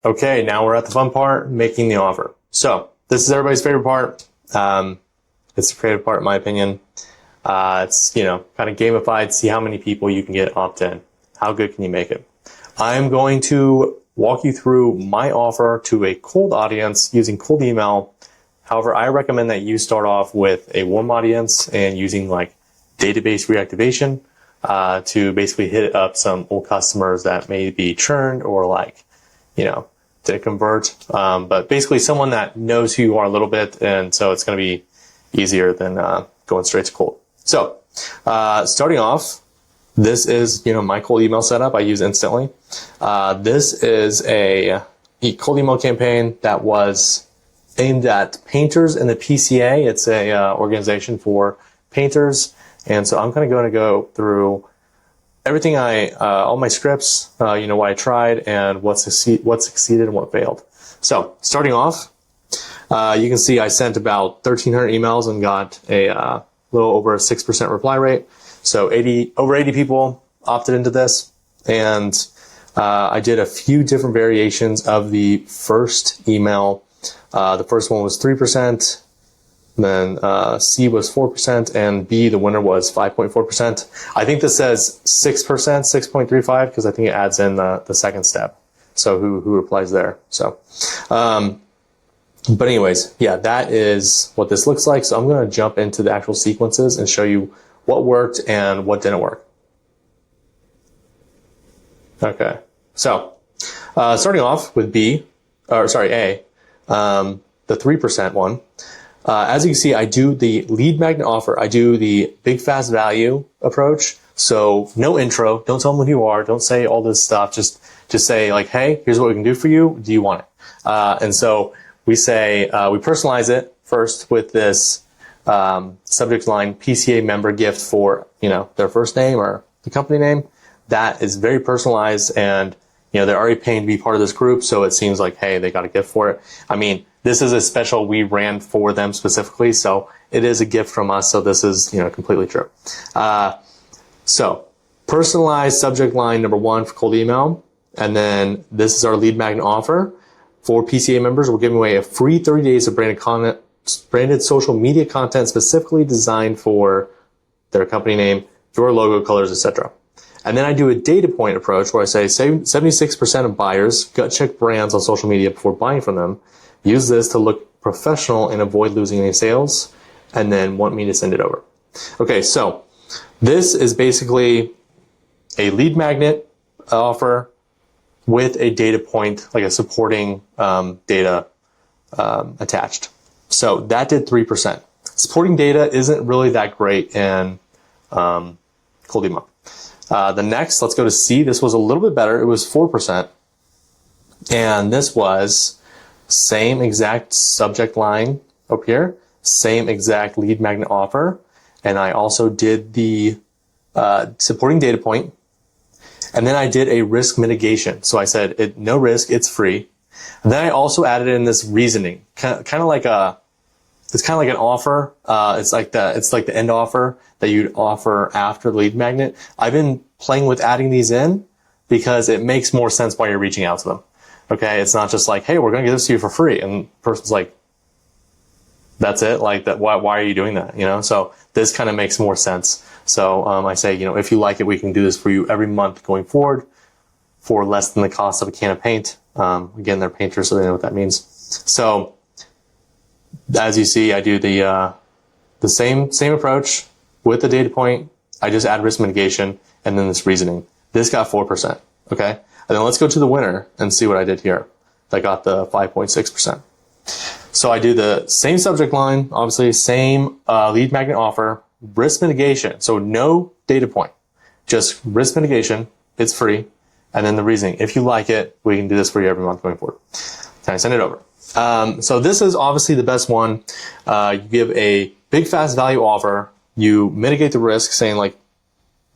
Okay, now we're at the fun part, making the offer. So this is everybody's favorite part. It's the favorite part, in my opinion. It's, kind of gamified, see how many people you can get opt-in. How good can you make it? I'm going to walk you through my offer to a cold audience using cold email. However, I recommend that you start off with a warm audience and using like database reactivation to basically hit up some old customers that may be churned or didn't convert. But basically someone that knows who you are a little bit, and so it's going to be easier than going straight to cold. So starting off, this is my cold email setup I use instantly. This is a cold email campaign that was aimed at painters in the PCA. It's a organization for painters, and so I'm kind of going to go through everything all my scripts, what I tried and what succeeded and what failed. So starting off, you can see I sent about 1,300 emails and got a little over a 6% reply rate. So over 80 people opted into this, and I did a few different variations of the first email. The first one was 3%. Then C was 4%, and B, the winner, was 5.4%. I think this says 6%, 6.35, because I think it adds in the second step. So who replies there? So, but anyways, yeah, that is what this looks like. So I'm going to jump into the actual sequences and show you what worked and what didn't work. Okay, so starting off with A, the 3% one. As you can see, I do the lead magnet offer. I do the big fast value approach. So no intro. Don't tell them who you are. Don't say all this stuff. Just say like, hey, here's what we can do for you. Do you want it? And so we say, we personalize it first with this subject line, PCA member gift for, their first name or the company name. That is very personalized, and, they're already paying to be part of this group. So it seems like, hey, they got a gift for it. I mean, this is a special we ran for them specifically, so it is a gift from us, so this is, completely true. So, personalized subject line number 1 for cold email, and then this is our lead magnet offer. For PCA members, we're giving away a free 30 days of branded social media content specifically designed for their company name, your logo, colors, etc. And then I do a data point approach where I say 76% of buyers gut check brands on social media before buying from them. Use this to look professional and avoid losing any sales, and then want me to send it over. Okay, so this is basically a lead magnet offer with a data point, like a supporting data attached. So that did 3%. Supporting data isn't really that great in cold email. The next, let's go to C. This was a little bit better. It was 4%. And this was same exact subject line up here, same exact lead magnet offer, and I also did the supporting data point, and then I did a risk mitigation. So I said, no risk, it's free. And then I also added in this reasoning, kind of like an offer. It's like the end offer that you'd offer after the lead magnet. I've been playing with adding these in because it makes more sense while you're reaching out to them. Okay, it's not just like, hey, we're going to give this to you for free. And the person's like, that's it? Like that? Why are you doing that? So this kind of makes more sense. So I say, if you like it, we can do this for you every month going forward for less than the cost of a can of paint. Again, they're painters, so they know what that means. So as you see, I do the same approach with the data point. I just add risk mitigation and then this reasoning. This got 4%. Okay. And then let's go to the winner and see what I did here. I got the 5.6%. So I do the same subject line, obviously, same lead magnet offer, risk mitigation. So no data point, just risk mitigation. It's free. And then the reasoning. If you like it, we can do this for you every month going forward. Can I send it over? So this is obviously the best one. You give a big, fast value offer. You mitigate the risk, saying like,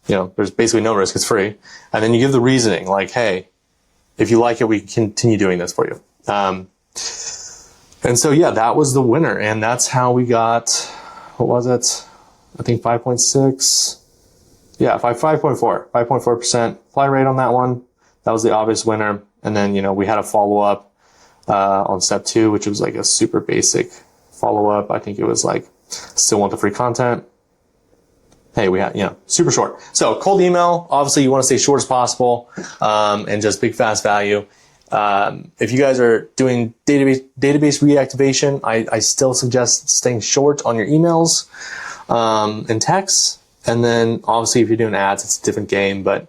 there's basically no risk, it's free. And then you give the reasoning, like, hey, if you like it, we can continue doing this for you. And so, yeah, that was the winner. And that's how we got, what was it? I think 5.6. Yeah, 5.4% fly rate on that one. That was the obvious winner. And then, we had a follow-up on step 2, which was like a super basic follow-up. I think it was like, still want the free content. Hey, we had, super short. So cold email, obviously you want to stay short as possible, and just big, fast value. If you guys are doing database reactivation, I still suggest staying short on your emails, and texts. And then obviously if you're doing ads, it's a different game, but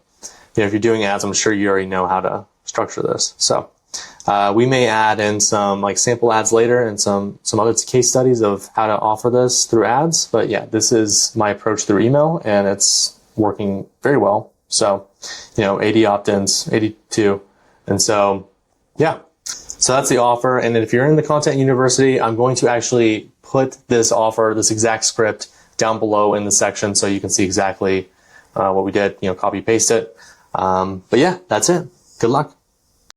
if you're doing ads, I'm sure you already know how to structure this. So, we may add in some like sample ads later and some other case studies of how to offer this through ads. But yeah, this is my approach through email, and it's working very well. So, 80 opt-ins, 82. And so, yeah, so that's the offer. And if you're in the Content University, I'm going to actually put this offer, this exact script down below in the section so you can see exactly what we did, copy paste it. But yeah, that's it. Good luck.